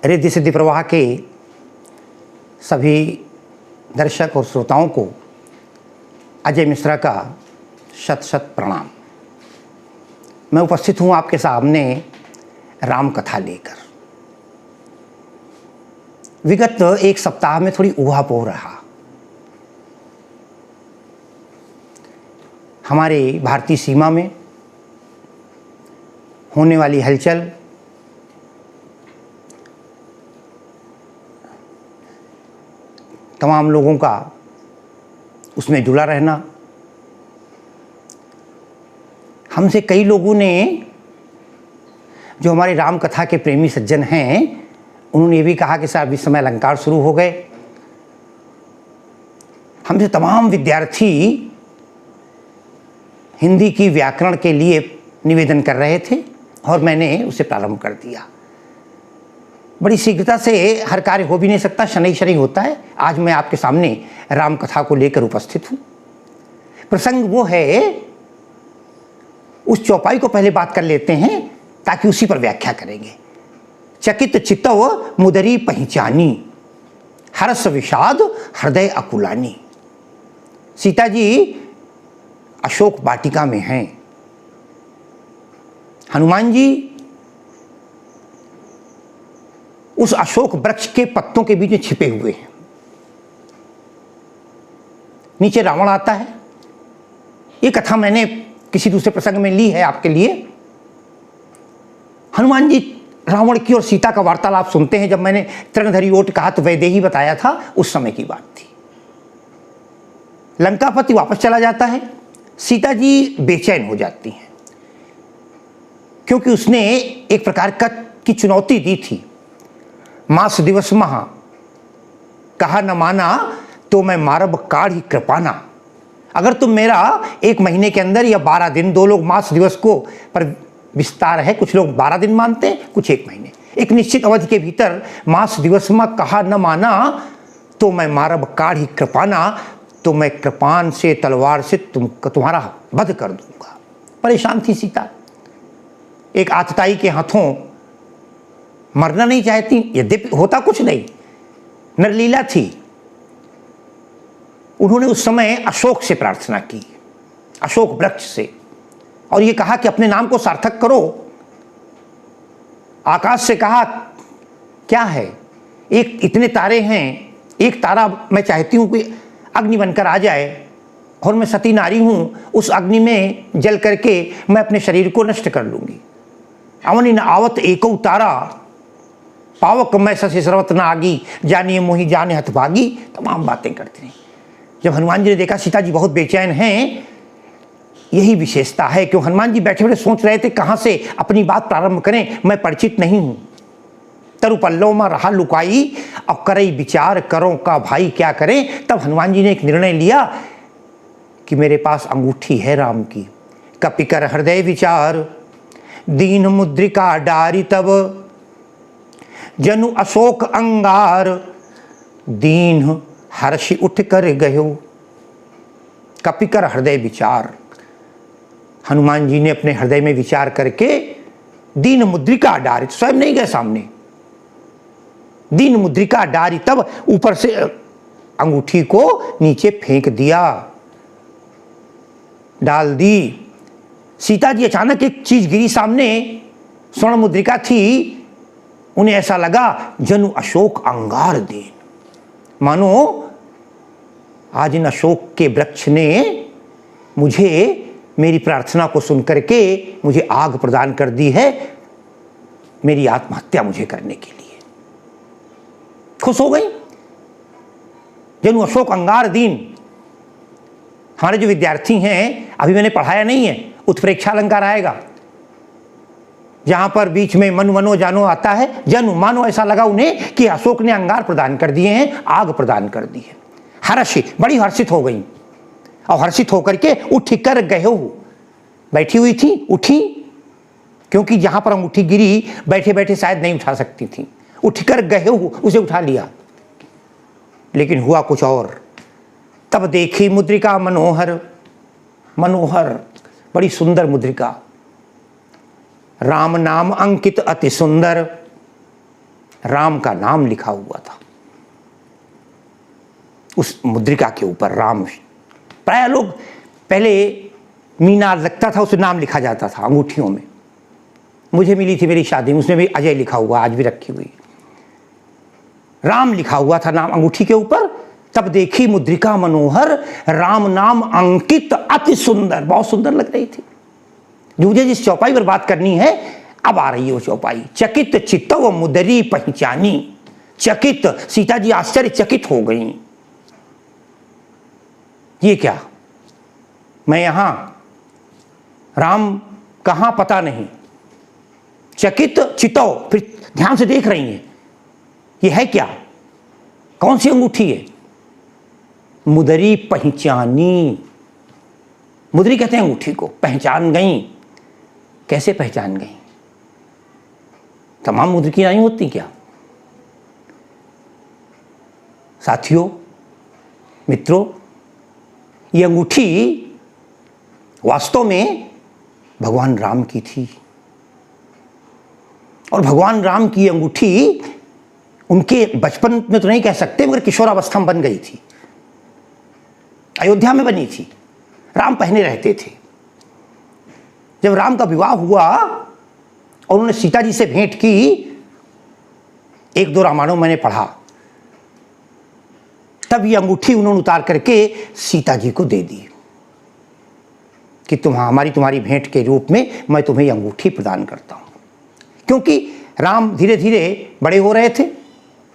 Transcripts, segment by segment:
रिद्धि सिद्धि प्रवाह के सभी दर्शक और श्रोताओं को अजय मिश्रा का शत शत प्रणाम। मैं उपस्थित हूँ आपके सामने राम कथा लेकर। विगत एक सप्ताह में थोड़ी ऊहापोह रहा। हमारे भारतीय सीमा में होने वाली हलचल, तमाम लोगों का उसमें जुड़ा रहना। हमसे कई लोगों ने, जो हमारे राम कथा के प्रेमी सज्जन हैं, उन्होंने ये भी कहा कि साहब इस समय अलंकार शुरू हो गए। हमसे तमाम विद्यार्थी हिंदी की व्याकरण के लिए निवेदन कर रहे थे और मैंने उसे प्रारंभ कर दिया। बड़ी शीघ्रता से हर कार्य हो भी नहीं सकता, शनै शनै होता है। आज मैं आपके सामने राम कथा को लेकर उपस्थित हूँ। प्रसंग वो है, उस चौपाई को पहले बात कर लेते हैं ताकि उसी पर व्याख्या करेंगे। चकित चित्तव मुदरी पहचानी, हर्ष विषाद हृदय अकुलानी। सीता जी अशोक वाटिका में हैं। हनुमान जी उस अशोक वृक्ष के पत्तों के बीच में छिपे हुए हैं। नीचे रावण आता है। ये कथा मैंने किसी दूसरे प्रसंग में ली है आपके लिए। हनुमान जी रावण की और सीता का वार्तालाप सुनते हैं। जब मैंने तृणधरी ओट कहा तो वैदेही बताया था, उस समय की बात थी। लंकापति वापस चला जाता है। सीता जी बेचैन हो जाती हैं क्योंकि उसने एक प्रकार की चुनौती दी थी। मास दिवस महा कहा न माना तो मैं मारब काढ़ी कृपाना। अगर तुम मेरा 1 महीने के अंदर या 12 दिन, 2 लोग मास दिवस को पर विस्तार है, कुछ लोग 12 दिन मानते हैं, कुछ 1 महीने, एक निश्चित अवधि के भीतर मास दिवस में कहा न माना तो मैं मारब काढ़ी कृपाना, तो मैं कृपान से, तलवार से तुम्हारा वध कर दूंगा। परेशान थी सीता। एक आतताई के हाथों मरना नहीं चाहती, यद्यपि होता कुछ नहीं, नरलीला थी। उन्होंने उस समय अशोक से प्रार्थना की, अशोक वृक्ष से, और ये कहा कि अपने नाम को सार्थक करो। आकाश से कहा क्या है, एक इतने तारे हैं, एक तारा मैं चाहती हूं कि अग्नि बनकर आ जाए और मैं सती नारी हूं, उस अग्नि में जल करके मैं अपने शरीर को नष्ट कर लूंगी। अवनि न आवत एको तारा, पावक मैं शशि सर्वत न आगी, जानिए मोहि जाने हतभागी। तमाम बातें करते हैं। जब हनुमान जी ने देखा सीता जी बहुत बेचैन हैं, यही विशेषता है कि हनुमान जी बैठे बैठे सोच रहे थे कहाँ से अपनी बात प्रारंभ करें, मैं परिचित नहीं हूँ। तरु पल्लव में रहा लुकाई, अब करई विचार करो का भाई क्या करें। तब हनुमान जी ने एक निर्णय लिया कि मेरे पास अंगूठी है राम की। कपिकर हृदय विचार, दीन मुद्रिका डारी तब, जनु अशोक अंगार, दीन हर्षि उठ कर गयो। कपिकर हृदय विचार, हनुमान जी ने अपने हृदय में विचार करके दीन मुद्रिका डारी, स्वयं नहीं गए सामने, दीन मुद्रिका डारी, तब ऊपर से अंगूठी को नीचे फेंक दिया, डाल दी। सीता जी अचानक एक चीज गिरी सामने, स्वर्ण मुद्रिका थी। उन्हें ऐसा लगा जनु अशोक अंगार दीन, मानो आज इन अशोक के वृक्ष ने मुझे, मेरी प्रार्थना को सुनकर के मुझे आग प्रदान कर दी है, मेरी आत्महत्या मुझे करने के लिए। खुश हो गई। जनु अशोक अंगार दीन। हमारे जो विद्यार्थी हैं, अभी मैंने पढ़ाया नहीं है, उत्प्रेक्षा अलंकार आएगा, जहां पर बीच में मनु मनो जानो आता है। जनु मानो, ऐसा लगा उन्हें कि अशोक ने अंगार प्रदान कर दिए हैं, आग प्रदान कर दी है। हर्षि, बड़ी हर्षित हो गई और हर्षित होकर के उठ कर गए हो, बैठी हुई थी, उठी, क्योंकि जहां पर अंगूठी गिरी बैठे बैठे शायद नहीं उठा सकती थी। उठकर गए हो, उसे उठा लिया, लेकिन हुआ कुछ और। तब देखी मुद्रिका मनोहर, मनोहर बड़ी सुंदर मुद्रिका, राम नाम अंकित अति सुंदर, राम का नाम लिखा हुआ था उस मुद्रिका के ऊपर। राम, प्राय लोग पहले मीनार लगता था, उसमें नाम लिखा जाता था अंगूठियों में। मुझे मिली थी मेरी शादी में, उसमें भी अजय लिखा हुआ, आज भी रखी हुई। राम लिखा हुआ था नाम अंगूठी के ऊपर। तब देखी मुद्रिका मनोहर, राम नाम अंकित अति सुंदर, बहुत सुंदर लग रही थी। जो मुझे जिस चौपाई पर बात करनी है, अब आ रही है वो चौपाई। चकित चित्तव मुदरी पहचानी। चकित, सीता जी आश्चर्यचकित हो गई। ये क्या, मैं यहां, राम कहां पता नहीं। चकित चितौ, फिर ध्यान से देख रही हैं, ये है क्या, कौन सी अंगूठी है। मुदरी पहचानी, मुदरी कहते हैं अंगूठी को। पहचान गई, कैसे पहचान गई, तमाम मुद्रिकाएं नहीं होती क्या। साथियों, मित्रों, ये अंगूठी वास्तव में भगवान राम की थी। और भगवान राम की अंगूठी उनके बचपन में तो नहीं कह सकते, मगर किशोरावस्था में बन गई थी। अयोध्या में बनी थी, राम पहने रहते थे। जब राम का विवाह हुआ और उन्होंने सीता जी से भेंट की, एक दो रामायणों मैंने पढ़ा, तब ये अंगूठी उन्होंने उतार करके सीता जी को दे दी कि तुम्हारी भेंट के रूप में मैं तुम्हें ये अंगूठी प्रदान करता हूं। क्योंकि राम धीरे धीरे बड़े हो रहे थे,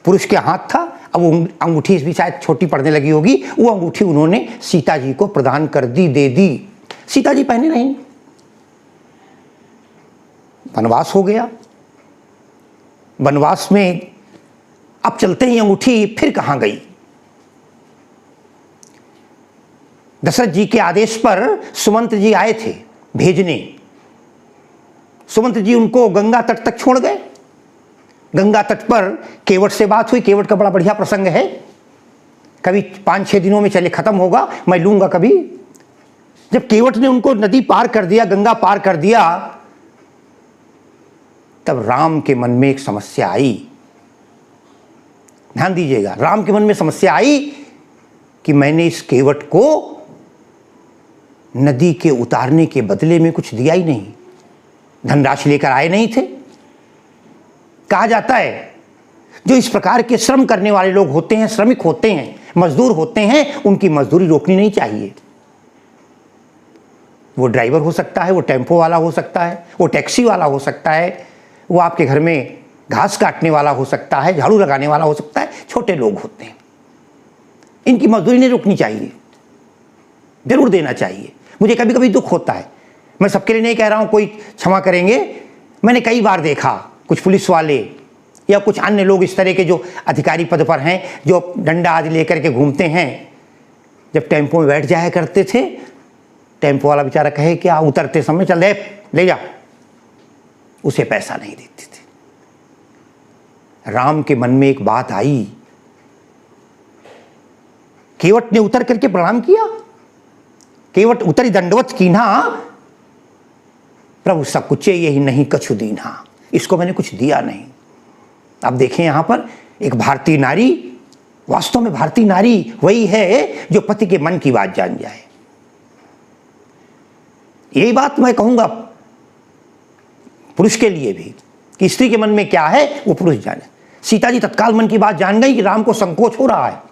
पुरुष के हाथ था, अब वो अंगूठी भी शायद छोटी पड़ने लगी होगी, वो अंगूठी उन्होंने सीता जी को प्रदान कर दी, दे दी। सीता जी पहने नहीं, वनवास हो गया। वनवास में अब चलते ही अंगूठी फिर कहां गई। दशरथ जी के आदेश पर सुमंत्र जी आए थे भेजने। सुमंत्र जी उनको गंगा तट तक छोड़ गए। गंगा तट पर केवट से बात हुई। केवट का बड़ा बढ़िया प्रसंग है, कभी 5-6 दिनों में चले खत्म होगा, मैं लूंगा कभी। जब केवट ने उनको नदी पार कर दिया, गंगा पार कर दिया, तब राम के मन में एक समस्या आई। ध्यान दीजिएगा, राम के मन में समस्या आई कि मैंने इस केवट को नदी के उतारने के बदले में कुछ दिया ही नहीं, धनराशि लेकर आए नहीं थे। कहा जाता है जो इस प्रकार के श्रम करने वाले लोग होते हैं, श्रमिक होते हैं, मजदूर होते हैं, उनकी मजदूरी रोकनी नहीं चाहिए। वो ड्राइवर हो सकता है, वो टेम्पो वाला हो सकता है, वो टैक्सी वाला हो सकता है, वो आपके घर में घास काटने वाला हो सकता है, झाड़ू लगाने वाला हो सकता है, छोटे लोग होते हैं। इनकी मजदूरी नहीं रोकनी चाहिए, जरूर देना चाहिए। मुझे कभी कभी दुख होता है, मैं सबके लिए नहीं कह रहा हूं, कोई क्षमा करेंगे। मैंने कई बार देखा कुछ पुलिस वाले या कुछ अन्य लोग इस तरह के जो अधिकारी पद पर हैं, जो डंडा आदि लेकर के घूमते हैं, जब टेम्पो में बैठ जाया करते थे, टेम्पो वाला बेचारा कहे कि उतरते समय चल ले जा, उसे पैसा नहीं देते थे। राम के मन में एक बात आई। केवट ने उतर करके प्रणाम किया, केवट उतरी दंडवत कीन्हा, प्रभु सकुचे यही नहीं कछु दीन्हा। इसको मैंने कुछ दिया नहीं। आप देखें यहां पर एक भारतीय नारी, वास्तव में भारतीय नारी वही है जो पति के मन की बात जान जाए। यही बात मैं कहूंगा पुरुष के लिए भी कि स्त्री के मन में क्या है वो पुरुष जाने। सीता जी तत्काल मन की बात जान गई कि राम को संकोच हो रहा है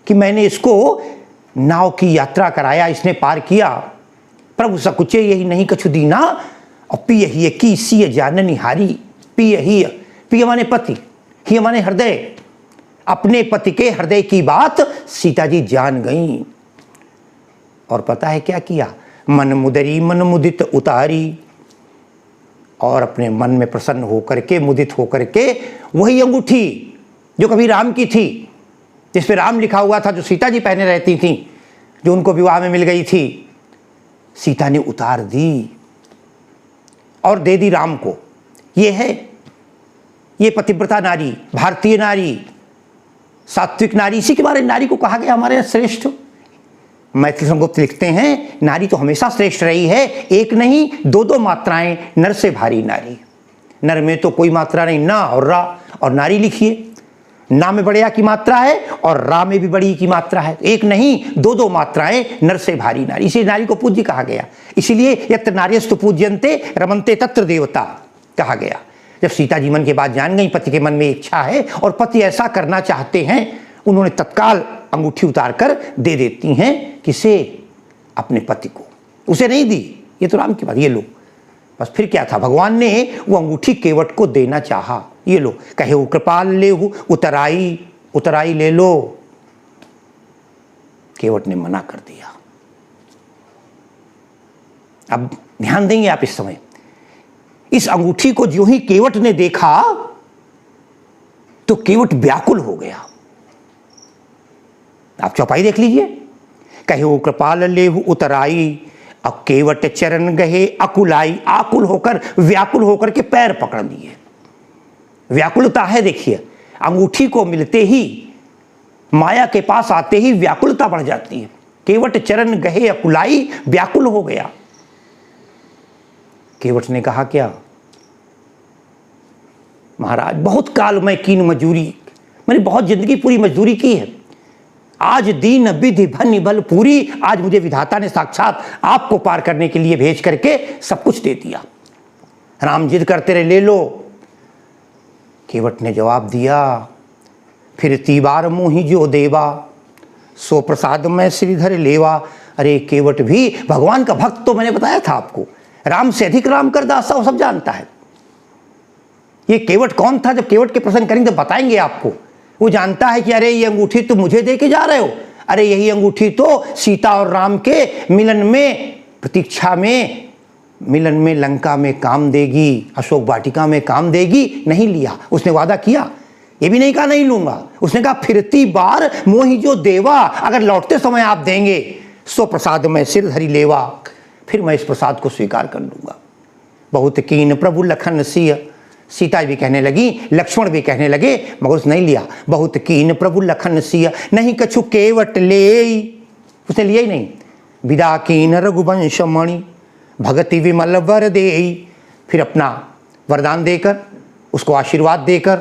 कि मैंने इसको नाव की यात्रा कराया, इसने पार किया, प्रभु सकुचे यही नहीं कछु दीना, और पिय ही की सी जाननी हारी। पिय ही, पिय माने पति, ही माने हृदय। अपने पति के हृदय की बात सीता जी जान गई। और पता है क्या किया, मन मुदरी मन मुदित उतारी, और अपने मन में प्रसन्न होकर के, मुदित होकर के, वही अंगूठी जो कभी राम की थी, जिस पे राम लिखा हुआ था, जो सीता जी पहने रहती थी, जो उनको विवाह में मिल गई थी, सीता ने उतार दी और दे दी राम को। ये है, ये पतिव्रता नारी, भारतीय नारी, सात्विक नारी। इसी के बारे में नारी को कहा गया हमारे यहाँ श्रेष्ठ। मैथिली संगुप्त लिखते हैं, नारी तो हमेशा श्रेष्ठ रही है, एक नहीं 2-2 मात्राएं, नर से भारी नारी। नर में तो कोई मात्रा नहीं, ना और रा और नारी लिखिए। ना में बड़े आ की मात्रा है और रा में भी बड़ी की मात्रा है, एक नहीं दो दो मात्राएं, नर से भारी नारी, इसी नारी को पूज्य कहा गया। इसीलिए यत्र नार्यस्तु पूज्यन्ते रमन्ते तत्र देवता कहा गया। जब सीता जी मन की बात जान गई, पति के मन में इच्छा है और पति ऐसा करना चाहते हैं, उन्होंने तत्काल अंगूठी उतार कर दे देती हैं किसे, अपने पति को। उसे नहीं दी, ये तो राम की बात, ये लो। बस फिर क्या था, भगवान ने वो अंगूठी केवट को देना चाहा, ये लो, कहे वो कृपाल ले उतराई, उतराई ले लो। केवट ने मना कर दिया। अब ध्यान देंगे आप इस समय, इस अंगूठी को जो ही केवट ने देखा तो केवट व्याकुल हो गया। आप चौपाई देख लीजिए, कहे वो कृपाल ले उतराई, अब केवट चरण गहे अकुलाई, आकुल होकर व्याकुल होकर के पैर पकड़ लिए। व्याकुलता है, देखिए अंगूठी को मिलते ही, माया के पास आते ही व्याकुलता बढ़ जाती है। केवट चरण गहे अकुलाई, व्याकुल हो गया। केवट ने कहा क्या, महाराज बहुत काल मैं कीन मजूरी, मैंने बहुत जिंदगी पूरी मजदूरी की है, आज दीन विधि भन बल पूरी, आज मुझे विधाता ने साक्षात आपको पार करने के लिए भेज करके सब कुछ दे दिया। राम जिद करते रहे, ले लो। केवट ने जवाब दिया, फिर तीबार मोहि जो देवा, सो प्रसाद में श्रीधर लेवा। अरे केवट भी भगवान का भक्त, तो मैंने बताया था आपको, राम से अधिक राम कर दासा, वो सब जानता है। ये केवट कौन था, जब केवट के प्रसंग करेंगे तो बताएंगे आपको। वो जानता है कि अरे ये अंगूठी तुम मुझे दे के जा रहे हो, अरे यही अंगूठी तो सीता और राम के मिलन में, प्रतीक्षा में, मिलन में लंका में काम देगी, अशोक वाटिका में काम देगी। नहीं लिया, उसने वादा किया, ये भी नहीं कहा नहीं लूंगा, उसने कहा फिरती बार मोहि जो देवा, अगर लौटते समय आप देंगे, सो प्रसाद में सिर धरी लेवा, फिर मैं इस प्रसाद को स्वीकार कर लूंगा। बहुत कीन प्रभु लखन सिंह, सीता भी कहने लगी, लक्ष्मण भी कहने लगे, मगर उसने नहीं लिया। बहुत कीन प्रभु लखन सिंह, नहीं कछु केवट ले, उसने लिया ही नहीं। विदा कीन रघुवंश मणि, भगति विमल वर देई, फिर अपना वरदान देकर, उसको आशीर्वाद देकर,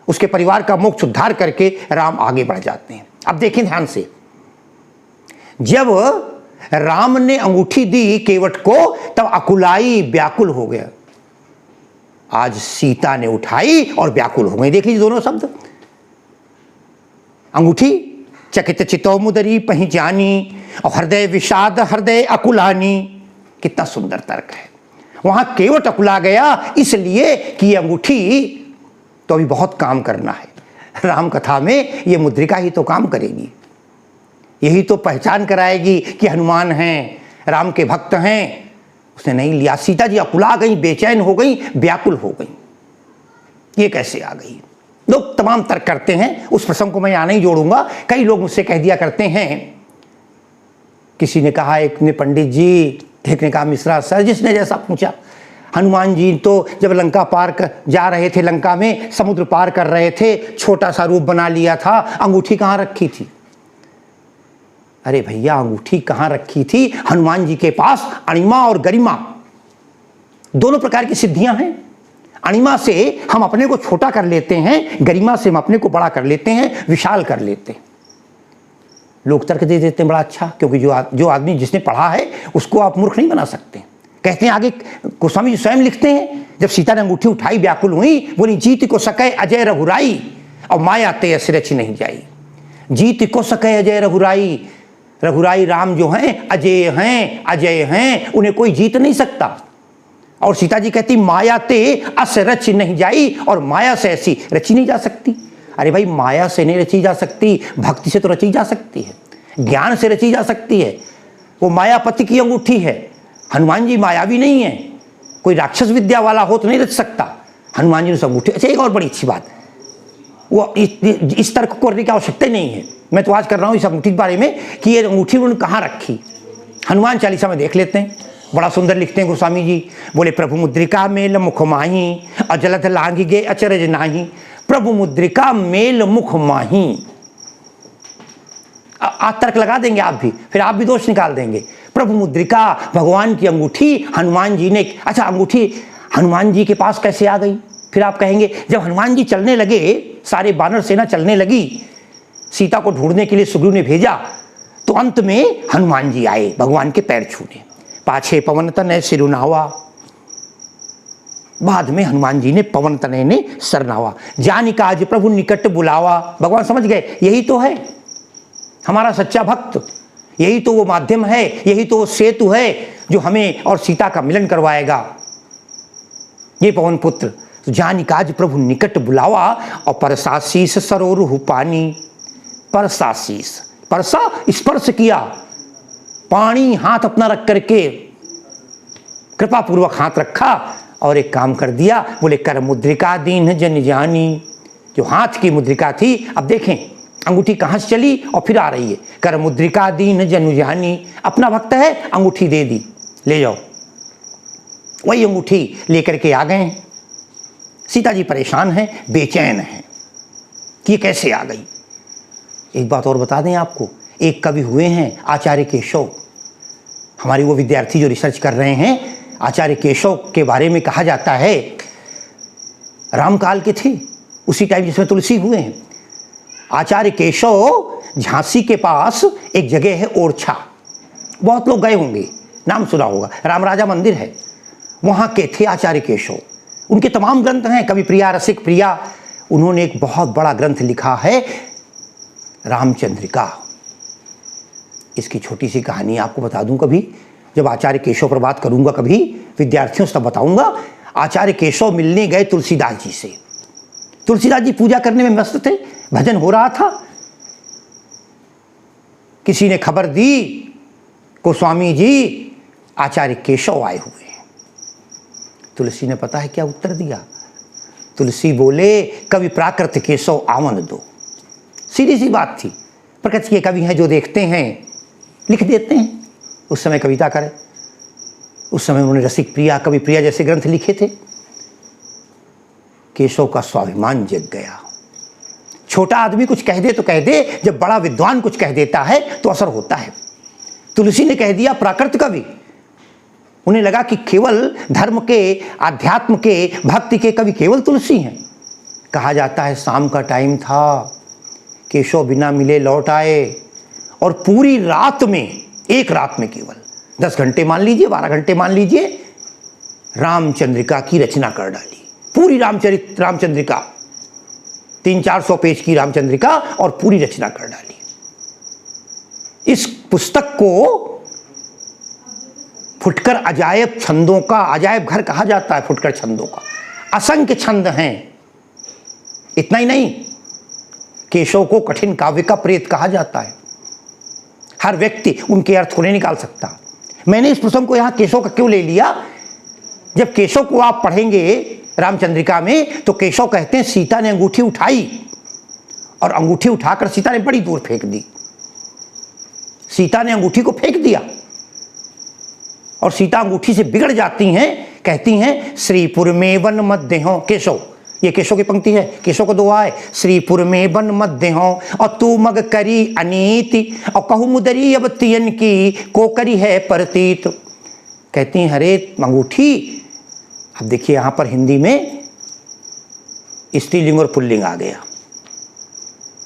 उसके परिवार का मोक्ष उद्धार करके राम आगे बढ़ जाते हैं। अब देखें ध्यान से, जब राम ने अंगूठी दी केवट को, तब अकुलाई, व्याकुल हो गया। आज सीता ने उठाई और व्याकुल हो गई। देख लीजिए दोनों शब्द, अंगूठी चकित चितो मुदरी पहचानी, और हृदय विषाद हृदय अकुलानी। कितना सुंदर तर्क है। वहां केवट अकुला गया इसलिए कि अंगूठी तो अभी बहुत काम करना है। राम कथा में ये मुद्रिका ही तो काम करेगी, यही तो पहचान कराएगी कि हनुमान हैं, राम के भक्त हैं। उसने नहीं लिया। सीता जी अकुला गई, बेचैन हो गई, व्याकुल हो गई। ये कैसे आ गई? लोग तमाम तर्क करते हैं, उस प्रसंग को मैं यहाँ नहीं जोड़ूंगा। कई लोग मुझसे कह दिया करते हैं, किसी ने कहा, एक ने पंडित जी, एक ने कहा मिश्रा सर, जिसने जैसा पूछा, हनुमान जी तो जब लंका पार कर जा रहे थे, लंका में समुद्र पार कर रहे थे, छोटा सा रूप बना लिया था, अंगूठी कहाँ रखी थी? अरे भैया, अंगूठी कहाँ रखी थी? हनुमान जी के पास अणिमा और गरिमा दोनों प्रकार की सिद्धियां हैं। अणिमा से हम अपने को छोटा कर लेते हैं, गरिमा से हम अपने को बड़ा कर लेते हैं, विशाल कर लेते हैं। लोग तर्क दे देते हैं बड़ा अच्छा, क्योंकि जो आदमी जिसने पढ़ा है उसको आप मूर्ख नहीं बना सकते। कहते हैं आगे, गोस्वामी जी स्वयं लिखते हैं, जब सीता ने अंगूठी उठाई व्याकुल हुई, बोली जीत को सके अजय रघुराई, और माया ते रची नहीं जाई। जीत को सके अजय रघुराई, रघुराई राम जो हैं अजय हैं, अजय हैं, उन्हें कोई जीत नहीं सकता। और सीता जी कहती माया ते अस रच नहीं जाई, और माया से ऐसी रची नहीं जा सकती। अरे भाई, माया से नहीं रची जा सकती, भक्ति से तो रची जा सकती है, ज्ञान से रची जा सकती है। वो मायापति की अंगूठी है। हनुमान जी मायावी नहीं है, कोई राक्षस विद्या वाला हो तो नहीं रच सकता। हनुमान जी ने अंगूठी। अच्छा, एक और बड़ी अच्छी बात, वो इस तर्क को करने की आवश्यकता ही नहीं है। मैं तो आज कर रहा हूँ इस अंगूठी के बारे में कि ये अंगूठी उन्होंने कहाँ रखी। हनुमान चालीसा में देख लेते हैं, बड़ा सुंदर लिखते हैं गोस्वामी जी। बोले प्रभु मुद्रिका मेल मुख माही, अजलत लांगी गे अचरज नाही। प्रभु मुद्रिका मेल मुख माही। आज तर्क लगा देंगे आप भी, फिर आप भी दोष निकाल देंगे। प्रभु मुद्रिका, भगवान की अंगूठी हनुमान जी ने। अच्छा, अंगूठी हनुमान जी के पास कैसे आ गई? फिर आप कहेंगे जब हनुमान जी चलने लगे, सारे वानर सेना चलने लगी, सीता को ढूंढने के लिए सुग्रीव ने भेजा, तो अंत में हनुमान जी आए भगवान के पैर छूने। पाछे पवन तनय सिरुनावा, बाद में हनुमान जी ने पवन तनय ने सरनावा। जानि काज प्रभु निकट बुलावा, भगवान समझ गए यही तो है हमारा सच्चा भक्त, यही तो वो माध्यम है, यही तो वो सेतु है जो हमें और सीता का मिलन करवाएगा, ये पवन पुत्र। जानि काज प्रभु निकट बुलावा, और परसाशीस सरोरुह पानी। परसाशीस, परसा स्पर्श किया, पानी हाथ अपना रख करके कृपा पूर्वक हाथ रखा और एक काम कर दिया, बोले कर मुद्रिका दीन जन जानी। जो हाथ की मुद्रिका थी, अब देखें अंगूठी कहाँ से चली और फिर आ रही है। कर मुद्रिका दीन जन जानी, अपना भक्त है, अंगूठी दे दी, ले जाओ। वही अंगूठी लेकर के आ गए। सीता जी परेशान हैं, बेचैन हैं कि ये कैसे आ गई। एक बात और बता दें आपको, एक कवि हुए हैं आचार्य केशव, हमारे वो विद्यार्थी जो रिसर्च कर रहे हैं, आचार्य केशव के बारे में कहा जाता है रामकाल के थे, उसी टाइम जिसमें तुलसी हुए हैं। आचार्य केशव झांसी के पास एक जगह है ओरछा, बहुत लोग गए होंगे, नाम सुना होगा, राम राजा मंदिर है, वहाँ के थे आचार्य केशव। उनके तमाम ग्रंथ हैं, कवि प्रिया, रसिक प्रिया। उन्होंने एक बहुत बड़ा ग्रंथ लिखा है रामचंद्रिका। इसकी छोटी सी कहानी आपको बता दूं, कभी जब आचार्य केशव पर बात करूंगा कभी विद्यार्थियों से, तब बताऊंगा। आचार्य केशव मिलने गए तुलसीदास जी से। तुलसीदास जी पूजा करने में मस्त थे, भजन हो रहा था। किसी ने खबर दी को स्वामी जी आचार्य केशव आए हुए हैं। तुलसी ने पता है क्या उत्तर दिया? तुलसी बोले कवि प्राकृत केशव आवन दो। सीधी सी बात थी, प्रकृति के कवि हैं जो देखते हैं लिख देते हैं। उस समय कविता करें, उस समय उन्होंने रसिक प्रिया, कवि प्रिया जैसे ग्रंथ लिखे थे। केशव का स्वाभिमान जग गया। छोटा आदमी कुछ कह दे तो कह दे, जब बड़ा विद्वान कुछ कह देता है तो असर होता है। तुलसी ने कह दिया प्राकृत कवि। उन्हें लगा कि केवल धर्म के, आध्यात्म के, भक्ति के कवि केवल तुलसी हैं। कहा जाता है शाम का टाइम था, केशव बिना मिले लौट आए और पूरी रात में, एक रात में केवल 10 घंटे मान लीजिए, 12 घंटे मान लीजिए, रामचंद्रिका की रचना कर डाली। पूरी रामचंद्रिका 300-400 पेज की रामचंद्रिका और पूरी रचना कर डाली। इस पुस्तक को फुटकर अजायब छंदों का, अजायब घर कहा जाता है फुटकर छंदों का। असंख्य छंद हैं। इतना ही नहीं, केशव को कठिन काव्य का प्रेत कहा जाता है। हर व्यक्ति उनके अर्थ को नहीं निकाल सकता। मैंने इस प्रसंग को यहाँ केशव का क्यों ले लिया? जब केशव को आप पढ़ेंगे रामचंद्रिका में, तो केशव कहते हैं सीता ने अंगूठी उठाई और अंगूठी उठाकर सीता ने बड़ी दूर फेंक दी। सीता ने अंगूठी को फेंक दिया और सीता अंगूठी से बिगड़ जाती हैं। कहती हैं श्रीपुर में वन मध्य हो। केशव, ये केशव की पंक्ति है, केशव को दुआ है। श्रीपुर में वन मध्य हो और तू मग करी अनीति, और कहू मुदरी अब तियन की को करी है परतीत। कहती हैं हरे अंगूठी। अब देखिए यहाँ पर हिंदी में स्त्रीलिंग और पुल्लिंग आ गया।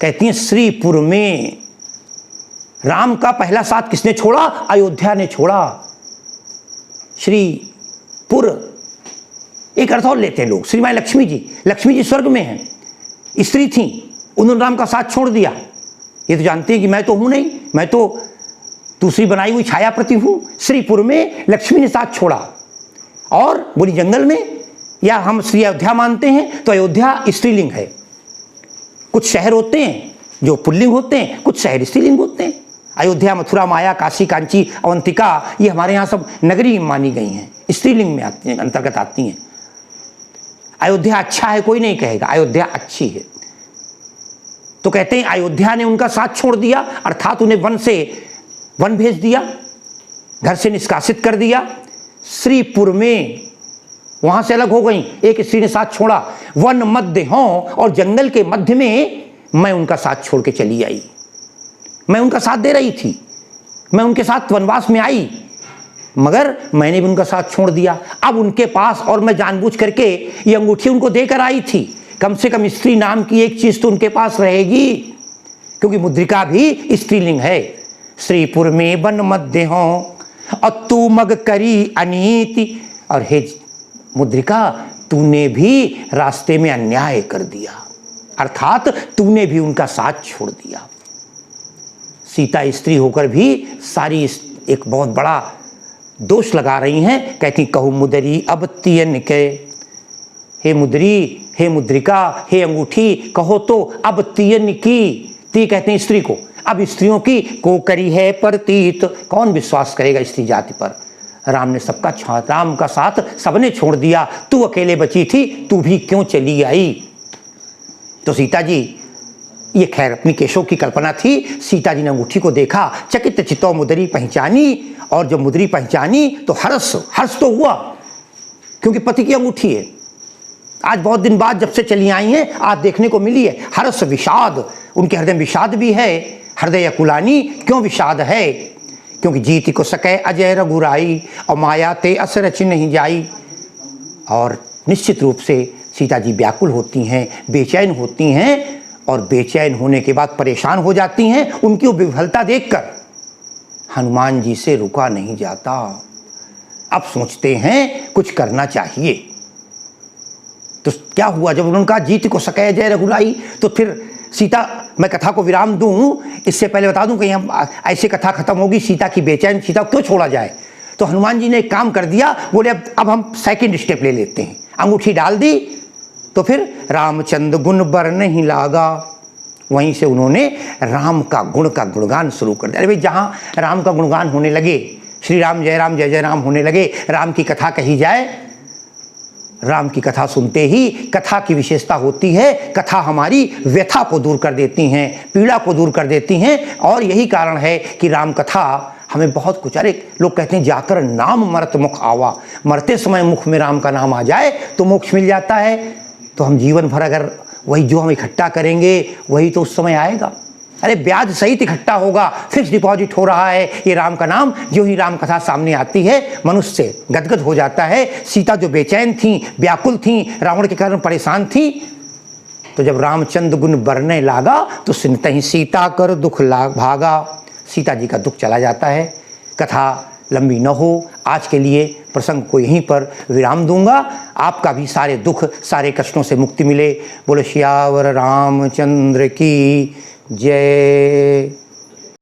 कहती हैं श्रीपुर में, राम का पहला साथ किसने छोड़ा? अयोध्या ने छोड़ा। श्रीपुर, एक अर्थ और लेते हैं लोग, श्री माई लक्ष्मी जी स्वर्ग में हैं, स्त्री थी, उन्होंने राम का साथ छोड़ दिया। ये तो जानते हैं कि मैं तो हूं नहीं, मैं तो दूसरी बनाई हुई छाया प्रति हूं। श्रीपुर में लक्ष्मी ने साथ छोड़ा। और बोली जंगल में, या हम श्री अयोध्या मानते हैं तो अयोध्या स्त्रीलिंग है। कुछ शहर होते हैं जो पुल्लिंग होते हैं, कुछ शहर स्त्रीलिंग होते हैं। अयोध्या, मथुरा, माया, काशी, कांची, अवंतिका, ये हमारे यहाँ सब नगरी मानी गई हैं, स्त्रीलिंग में आती हैं, अंतर्गत आती हैं। अयोध्या अच्छा है कोई नहीं कहेगा, अयोध्या अच्छी है। तो कहते हैं अयोध्या ने उनका साथ छोड़ दिया, अर्थात उन्हें वन भेज दिया, घर से निष्कासित कर दिया। श्रीपुर में वहां से अलग हो गई, एक स्त्री ने साथ छोड़ा। वन मध्य हो, और जंगल के मध्य में मैं उनका साथ छोड़ के चली आई। मैं उनका साथ दे रही थी, मैं उनके साथ वनवास में आई, मगर मैंने भी उनका साथ छोड़ दिया। अब उनके पास, और मैं जानबूझ करके ये अंगूठी उनको देकर आई थी, कम से कम स्त्री नाम की एक चीज तो उनके पास रहेगी, क्योंकि मुद्रिका भी स्त्रीलिंग है। श्रीपुर में बन मध्य हो और तू मग करी अनीति, और हे मुद्रिका तूने भी रास्ते में अन्याय कर दिया, अर्थात तूने भी उनका साथ छोड़ दिया। सीता स्त्री होकर भी सारी एक बहुत बड़ा दोष लगा रही हैं। कहती कहू मुदरी अब तियन के, हे मुदरी, हे मुद्रिका, हे अंगूठी, कहो तो अब तियन की। ती कहते हैं स्त्री को, अब स्त्रियों की को करी है परतीत, कौन विश्वास करेगा स्त्री जाति पर। राम ने सबका राम का साथ सबने छोड़ दिया, तू अकेले बची थी, तू भी क्यों चली आई। तो सीता जी, ये खैर अपनी केशव की कल्पना थी। सीता जी ने अंगूठी को देखा, चकित चित्तो मुदरी पहचानी, और जब मुदरी पहचानी तो हर्ष तो हुआ, क्योंकि पति की अंगूठी है। आज बहुत दिन बाद जब से चली आई हैं, आज देखने को मिली है। हर्ष विषाद, उनके हृदय में विषाद भी है। हृदय कुलानी, क्यों विषाद है? क्योंकि जीत को सके अजय रघुराई, और माया ते असरच नहीं जाई। और निश्चित रूप से सीता जी व्याकुल होती हैं, बेचैन होती हैं, और बेचैन होने के बाद परेशान हो जाती हैं। उनकी वो विफलता देखकर हनुमान जी से रुका नहीं जाता। अब सोचते हैं कुछ करना चाहिए। तो क्या हुआ, जब उन्होंने कहा जीत को सके जय रघुराई, तो फिर सीता, मैं कथा को विराम दूं, इससे पहले बता दूं कि हम ऐसे कथा खत्म होगी, सीता की बेचैन सीता क्यों छोड़ा जाए। तो हनुमान जी ने एक काम कर दिया, बोले अब हम सेकंड स्टेप ले लेते हैं। अंगूठी डाल दी, तो फिर रामचंद्र गुण बर नहीं लागा, वहीं से उन्होंने राम का गुण का गुणगान शुरू कर दिया। अरे भाई, जहाँ राम का गुणगान होने लगे, श्री राम जय जय राम होने लगे, राम की कथा कही जाए, राम की कथा सुनते ही, कथा की विशेषता होती है, कथा हमारी व्यथा को दूर कर देती हैं, पीड़ा को दूर कर देती हैं। और यही कारण है कि राम कथा हमें बहुत कुछ, अरे लोग कहते हैं जाकर नाम मरत मुख आवा, मरते समय मुख में राम का नाम आ जाए तो मोक्ष मिल जाता है। तो हम जीवन भर अगर वही जो हम इकट्ठा करेंगे वही तो उस समय आएगा। अरे ब्याज सहित इकट्ठा होगा, फिक्स डिपॉजिट हो रहा है ये राम का नाम। जो ही राम कथा सामने आती है, मनुष्य गदगद हो जाता है। सीता जो बेचैन थी, व्याकुल थी, रावण के कारण परेशान थी, तो जब रामचंद्र गुण बरने लागा तो सुनते ही सीता कर दुख भागा, सीता जी का दुख चला जाता है। कथा लंबी न हो, आज के लिए प्रसंग को यहीं पर विराम दूंगा। आपका भी सारे दुख, सारे कष्टों से मुक्ति मिले। बोलो सियावर रामचंद्र की जय।